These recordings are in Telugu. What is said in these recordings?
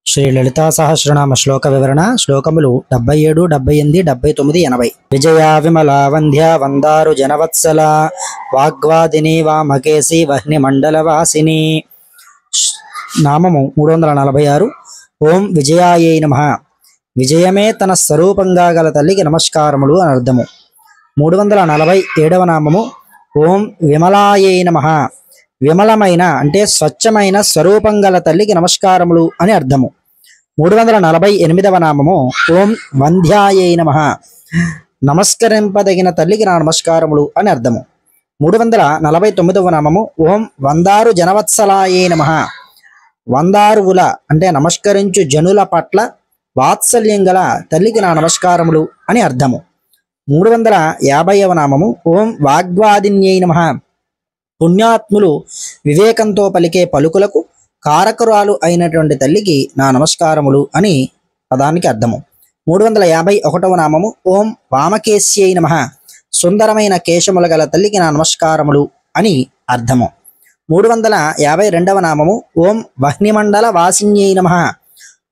శ్రీ లలితా సహస్రనామ శ్లోక వివరణ శ్లోకములు 77, 78, 79, 80. విజయా విమలా వంధ్య వందారు జనవత్సల వాగ్వాదిని వామకేసి వహ్ని మండలవాసిని. నామము 346. ఓం విజయాయై నమః. విజయమే తన స్వరూపంగా గల తల్లికి నమస్కారములు అని అర్థము. 347వ నామము ఓం విమలాయై నమః. విమలమైన అంటే స్వచ్ఛమైన స్వరూపం గల తల్లికి నమస్కారములు అని అర్థము. 348వ నామము ఓం వంధ్యాయై నమః. నమస్కరింపదగిన తల్లికి నా నమస్కారములు అని అర్థము. 349వ నామము ఓం వందారు జనవత్సలాయై నమః. వందారువుల అంటే నమస్కరించు జనుల పట్ల వాత్సల్యం గల తల్లికి నా నమస్కారములు అని అర్థము. 350వ నామము ఓం వాగ్వాదిన్యై నమః. పుణ్యాత్ములు వివేకంతో పలికే పలుకులకు కారకురాలు అయినటువంటి తల్లికి నా నమస్కారములు అని పదానికి అర్థము. 351వ నామము ఓం వామకేశ్యై నమః. సుందరమైన కేశముల గల తల్లికి నా నమస్కారములు అని అర్థము. 352వ నామము ఓం వహ్నిమండల వాసిన్యై నమః.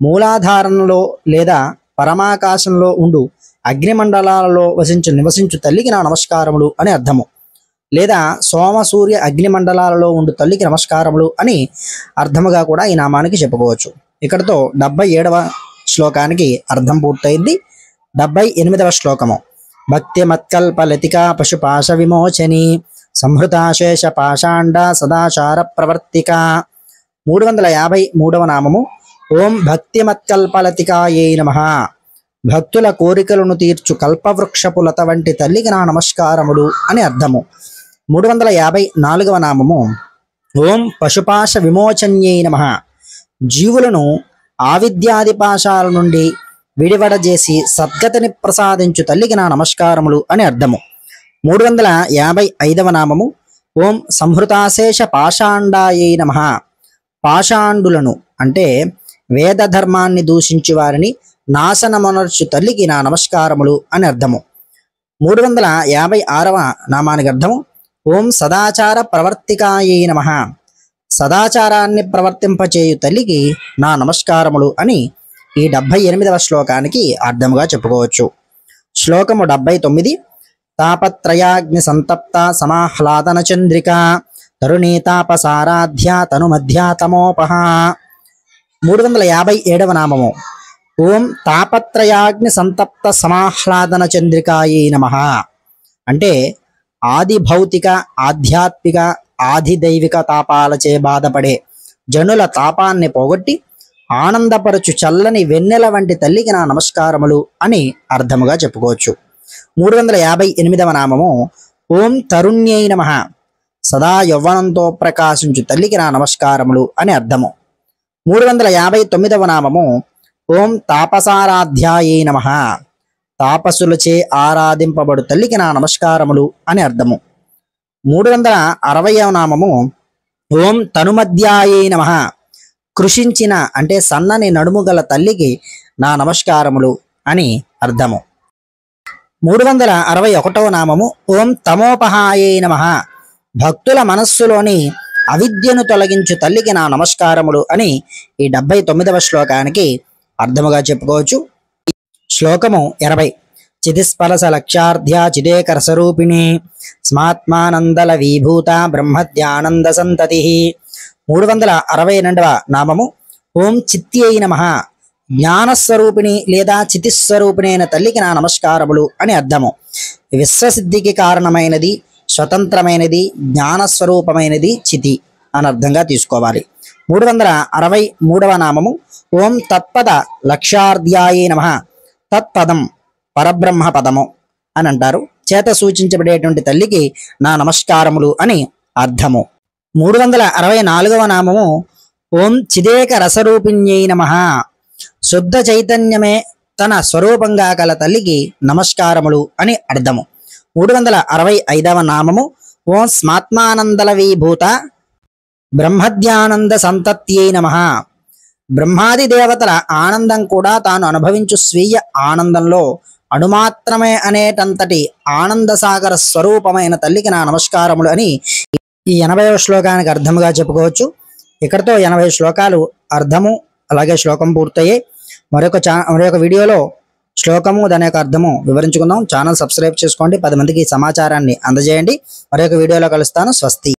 మూలాధారంలో లేదా పరమాకాశంలో ఉండు అగ్నిమండలాలలో నివసించు తల్లికి నా నమస్కారములు అని అర్థము. లేదా సోమ సూర్య అగ్నిమండలాలలో ఉండు తల్లికి నమస్కారములు అని అర్థముగా కూడా ఈ నామానికి చెప్పుకోవచ్చు. ఇక్కడతో 77వ శ్లోకానికి అర్థం పూర్తయింది. 78వ శ్లోకము భక్తి మత్కల్ప లతికా పశుపాశ విమోచని సంహృతాశేష పాషాండ సదాచార ప్రవర్తిక. 353వ నామము ఓం భక్తి మత్కల్పలతికాయై నమః. భక్తుల కోరికలను తీర్చు కల్పవృక్షపు లత వంటి తల్లికి నా నమస్కారములు అని అర్థము. 354వ నామము ఓం పశుపాశ విమోచన్యై నమః. జీవులను ఆవిద్యాది పాశాల నుండి విడివడజేసి సద్గతిని ప్రసాదించు తల్లికి నా నమస్కారములు అని అర్థము. 355వ నామము ఓం సంహృతాశేష పాషాండాయై నమః. పాషాండులను అంటే వేద ధర్మాన్ని దూషించు వారిని నాశనమనర్చు తల్లికి నా నమస్కారములు అని అర్థము. 356వ నామానికి అర్థము ఓం సదాచార ప్రవర్తికాయై నమః. సదాచారాన్ని ప్రవర్తింపచేయు తల్లికి నా నమస్కారములు అని ఈ 78వ శ్లోకానికి అర్థముగా చెప్పుకోవచ్చు. శ్లోకము 79 తాపత్రయాగ్ని సంతప్త సమాహ్లాదన చంద్రిక తరుణీ తాపసారాధ్య తను మధ్యాతమోపహ. 357వ నామము ఓం తాపత్రయాగ్ని సంతప్త సమాహ్లాదన చంద్రికాయై నమః. అంటే ఆది భౌతిక ఆధ్యాత్మిక ఆదిదైవిక తాపాలచే బాధపడే జనుల తాపాన్ని పోగొట్టి ఆనందపరచు చల్లని వెన్నెల వంటి తల్లికి నా నమస్కారములు అని అర్థముగా చెప్పుకోవచ్చు. 358వ నామము ఓం తరుణ్యై నమః. సదా యవ్వనంతో ప్రకాశించు తల్లికి నా నమస్కారములు అని అర్థము. 359వ నామము ఓం తాపసారాధ్యాయై నమః. తాపసులచే ఆరాధింపబడు తల్లికి నా నమస్కారములు అని అర్థము. 360వ నామము ఓం తనుమధ్యాయై నమః. కృషించిన అంటే సన్నని నడుము గల తల్లికి నా నమస్కారములు అని అర్థము. 361వ నామము ఓం తమోపహాయై నమః. భక్తుల మనస్సులోని అవిద్యను తొలగించు తల్లికి నా నమస్కారములు అని ఈ 79వ శ్లోకానికి అర్థముగా చెప్పుకోవచ్చు. శ్లోకము 80 చితిస్పలస లక్ష్యార్థ్య చిదేకరసరూపిణి స్మాత్మానందల విభూత బ్రహ్మధ్యానంద సంతతి. 362వ నామము ఓం చిత్యై నమః. జ్ఞానస్వరూపిణి లేదా చితిస్వరూపిణి అయిన తల్లికి నా నమస్కారములు అని అర్థము. విశ్వసిద్ధికి కారణమైనది, స్వతంత్రమైనది, జ్ఞానస్వరూపమైనది చితి అని అర్థంగా తీసుకోవాలి. 363వ నామము ఓం తత్పద లక్ష్యార్థ్యాయై నమః. తత్పదం పరబ్రహ్మ పదము అని అంటారు. చేత సూచించబడేటువంటి తల్లికి నా నమస్కారములు అని అర్థము. 364వ నామము ఓం చిదేక రసరూపిణ్యై నమః. శుద్ధ చైతన్యమే తన స్వరూపంగా గల తల్లికి నమస్కారములు అని అర్థము. 365వ నామము ఓం స్మాత్మానందల విభూత బ్రహ్మధ్యానంద సంతత్యై నమః. బ్రహ్మాది దేవతల ఆనందం కూడా తాను అనుభవించు స్వీయ ఆనందంలో అణుమాత్రమే అనేటంతటి ఆనంద సాగర స్వరూపమైన తల్లికి నా నమస్కారములు అని ఈ 80వ శ్లోకానికి అర్థముగా చెప్పుకోవచ్చు. ఇక్కడతో 80 శ్లోకాలు అర్థము అలాగే శ్లోకం పూర్తయ్యాయి. మరొక వీడియోలో శ్లోకము దాని యొక్క అర్థము వివరించుకుందాం. ఛానల్ సబ్స్క్రైబ్ చేసుకోండి, 10 మందికి ఈ సమాచారాన్ని అందజేయండి. మరొక వీడియోలో కలుస్తాను. స్వస్తి.